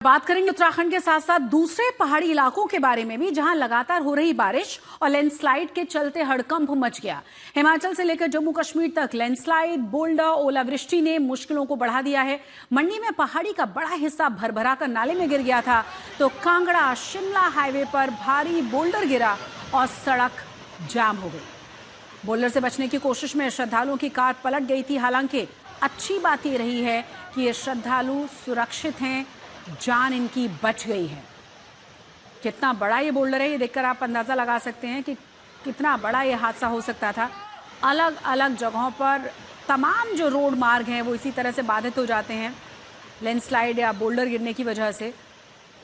बात करेंगे उत्तराखंड के साथ साथ दूसरे पहाड़ी इलाकों के बारे में भी, जहां लगातार हो रही बारिश और लैंडस्लाइड के चलते हड़कंप मच गया। हिमाचल से लेकर जम्मू कश्मीर तक लैंडस्लाइड, बोल्डर, ओलावृष्टि ने मुश्किलों को बढ़ा दिया है। मंडी में पहाड़ी का बड़ा हिस्सा भरभरा कर नाले में गिर गया था, तो कांगड़ा शिमला हाईवे पर भारी बोल्डर गिरा और सड़क जाम हो गई। बोल्डर से बचने की कोशिश में श्रद्धालुओं की कार पलट गई थी। हालांकि अच्छी बात यह रही है कि ये श्रद्धालु सुरक्षित हैं, जान इनकी बच गई है। कितना बड़ा ये बोल्डर है, ये देखकर आप अंदाजा लगा सकते हैं कि कितना बड़ा ये हादसा हो सकता था। अलग अलग जगहों पर तमाम जो रोड मार्ग हैं वो इसी तरह से बाधित हो जाते हैं लैंडस्लाइड या बोल्डर गिरने की वजह से।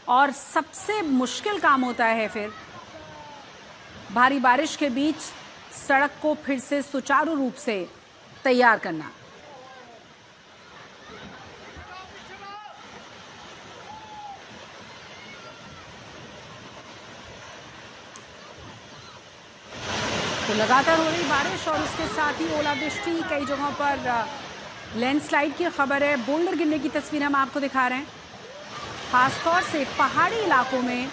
और सबसे मुश्किल काम होता है फिर भारी बारिश के बीच सड़क को फिर से सुचारू रूप से तैयार करना। तो लगातार हो रही बारिश और उसके साथ ही ओलावृष्टि, कई जगहों पर लैंडस्लाइड की खबर है। बोल्डर गिरने की तस्वीर हम आपको दिखा रहे हैं। खासतौर से पहाड़ी इलाकों में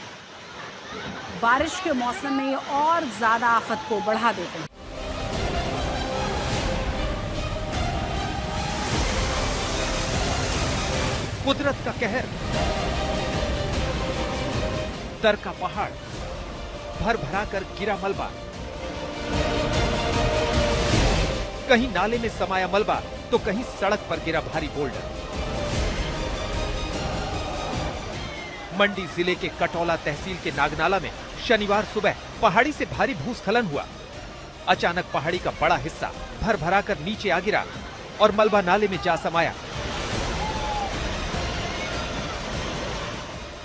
बारिश के मौसम में और ज्यादा आफत को बढ़ा देते हैं। कुदरत का कहर, तर का पहाड़, भर भरा कर गिरा मलबा, कहीं नाले में समाया मलबा तो कहीं सड़क पर गिरा भारी बोल्डर। मंडी जिले के कटौला तहसील के नागनाला में शनिवार सुबह पहाड़ी से भारी भूस्खलन हुआ। अचानक पहाड़ी का बड़ा हिस्सा भर भरा कर नीचे आ गिरा और मलबा नाले में जा समाया।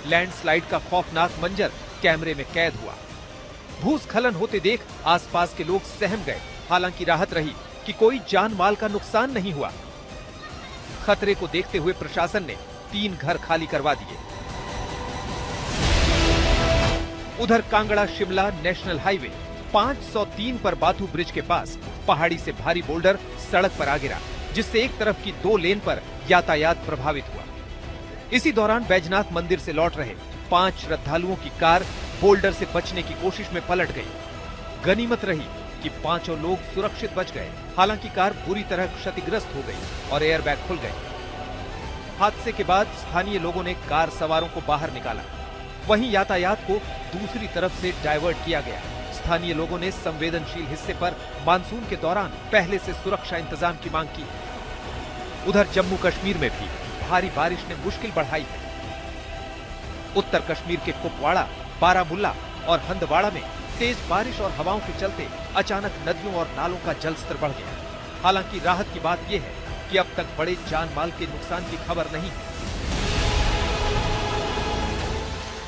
लैंडस्लाइड का खौफनाक मंजर कैमरे में कैद हुआ। भूस्खलन होते देख आसपास के लोग सहम गए। हालांकि राहत रही कि कोई जान माल का नुकसान नहीं हुआ। खतरे को देखते हुए प्रशासन ने 3 घर खाली करवा दिए। उधर कांगड़ा शिमला नेशनल हाईवे 503 पर बाथू ब्रिज के पास पहाड़ी से भारी बोल्डर सड़क पर आ गिरा, जिससे एक तरफ की 2 लेन पर यातायात प्रभावित हुआ। इसी दौरान बैजनाथ मंदिर से लौट रहे 5 श्रद्धालुओं की कार बोल्डर से बचने की कोशिश में पलट गई। गनीमत रही कि 5 लोग सुरक्षित बच गए। हालांकि कार बुरी तरह क्षतिग्रस्त हो गई और एयरबैग खुल गए। हादसे के बाद स्थानीय लोगों ने कार सवारों को बाहर निकाला। वहीं यातायात को दूसरी तरफ से डायवर्ट किया गया। स्थानीय लोगों ने संवेदनशील हिस्से पर मानसून के दौरान पहले से सुरक्षा इंतजाम की मांग की। उधर जम्मू कश्मीर में भी भारी बारिश ने मुश्किल बढ़ाई है। उत्तर कश्मीर के कुपवाड़ा, बारामुल्ला और हंदवाड़ा में तेज बारिश और हवाओं के चलते अचानक नदियों और नालों का जलस्तर बढ़ गया। हालांकि राहत की बात यह है कि अब तक बड़े जान माल के नुकसान की खबर नहीं है।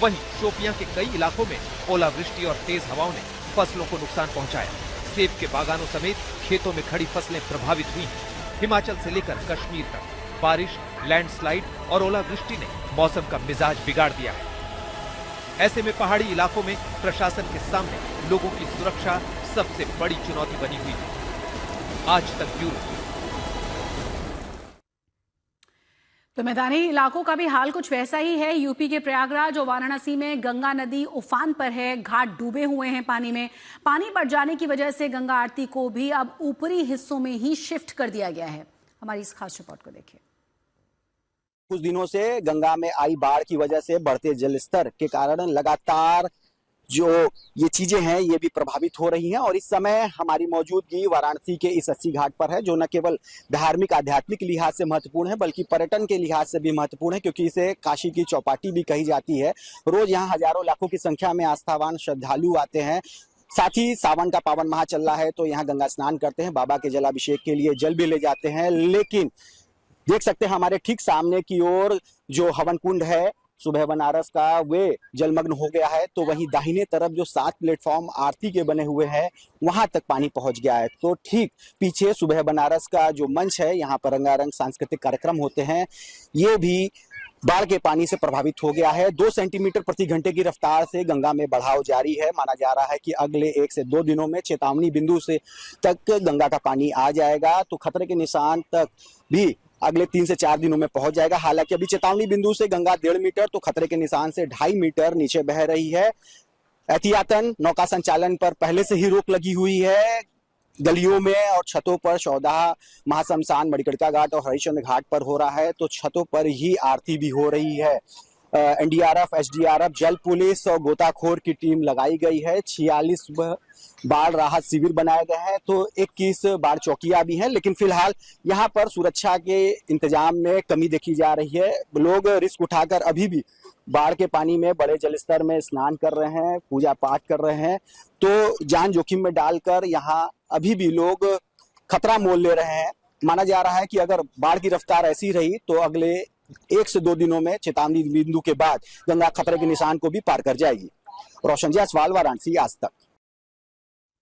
वहीं शोपियां के कई इलाकों में ओलावृष्टि और तेज हवाओं ने फसलों को नुकसान पहुंचाया। सेब के बागानों समेत खेतों में खड़ी फसलें प्रभावित हुई हैं। हिमाचल से लेकर कश्मीर तक बारिश, लैंडस्लाइड और ओलावृष्टि ने मौसम का मिजाज बिगाड़ दिया है। ऐसे में पहाड़ी इलाकों में प्रशासन के सामने लोगों की सुरक्षा सबसे बड़ी चुनौती बनी हुई है। आज तक ब्यूरो। तो मैदानी इलाकों का भी हाल कुछ वैसा ही है। यूपी के प्रयागराज और वाराणसी में गंगा नदी उफान पर है। घाट डूबे हुए हैं पानी में। पानी बढ़ जाने की वजह से गंगा आरती को भी अब ऊपरी हिस्सों में ही शिफ्ट कर दिया गया है। हमारी इस खास रिपोर्ट को देखिए। कुछ दिनों से गंगा में आई बाढ़ की वजह से बढ़ते जलस्तर के कारण लगातार जो ये चीजें हैं ये भी प्रभावित हो रही हैं। और इस समय हमारी मौजूदगी वाराणसी के इस अस्सी घाट पर है, जो न केवल धार्मिक आध्यात्मिक लिहाज से महत्वपूर्ण है बल्कि पर्यटन के लिहाज से भी महत्वपूर्ण है, क्योंकि इसे काशी की चौपाटी भी कही जाती है। रोज यहाँ हजारों लाखों की संख्या में आस्थावान श्रद्धालु आते हैं। साथ ही सावन का पावन माह चल रहा है तो यहाँ गंगा स्नान करते हैं, बाबा के जलाभिषेक के लिए जल भी ले जाते हैं। लेकिन देख सकते हैं हमारे ठीक सामने की ओर जो हवन कुंड है सुबह बनारस का, वे जलमग्न हो गया है। तो वहीं दाहिने तरफ जो 7 प्लेटफॉर्म आरती के बने हुए हैं वहां तक पानी पहुंच गया है। तो ठीक पीछे सुबह बनारस का जो मंच है, यहाँ पर रंगारंग सांस्कृतिक कार्यक्रम होते हैं, ये भी बाढ़ के पानी से प्रभावित हो गया है। 2 सेंटीमीटर प्रति घंटे की रफ्तार से गंगा में बढ़ाव जारी है। माना जा रहा है कि अगले 1 से 2 दिनों में चेतावनी बिंदु से तक गंगा का पानी आ जाएगा। तो खतरे के निशान तक भी अगले 3 से 4 दिनों में पहुंच जाएगा। हालांकि अभी चेतावनी बिंदु से गंगा 1.5 मीटर तो खतरे के निशान से 2.5 मीटर नीचे बह रही है। एहतियातन नौका संचालन पर पहले से ही रोक लगी हुई है। गलियों में और छतों पर चौदह महाशमशान, मणिकर्णिका घाट और हरिश्चंद्र घाट पर हो रहा है, तो छतों पर ही आरती भी हो रही है। एनडीआरएफ, एसडीआरएफ, जल पुलिस और गोताखोर की टीम लगाई गई है। 46 बाढ़ राहत शिविर बनाए गए हैं, तो 21 बाढ़ चौकियां भी हैं, लेकिन फिलहाल यहाँ पर सुरक्षा के इंतजाम में कमी देखी जा रही है। लोग रिस्क उठाकर अभी भी बाढ़ के पानी में बड़े जलस्तर में स्नान कर रहे हैं, पूजा पाठ कर रहे हैं, तो जान जोखिम में डालकर यहाँ अभी भी लोग खतरा मोल ले रहे हैं। माना जा रहा है कि अगर बाढ़ की रफ्तार ऐसी रही तो अगले 1 से 2 दिनों में चेतावनी बिंदु के बाद गंगा खतरे के निशान को भी पार कर जाएगी। रोशन जायसवाल, वाराणसी, आज तक।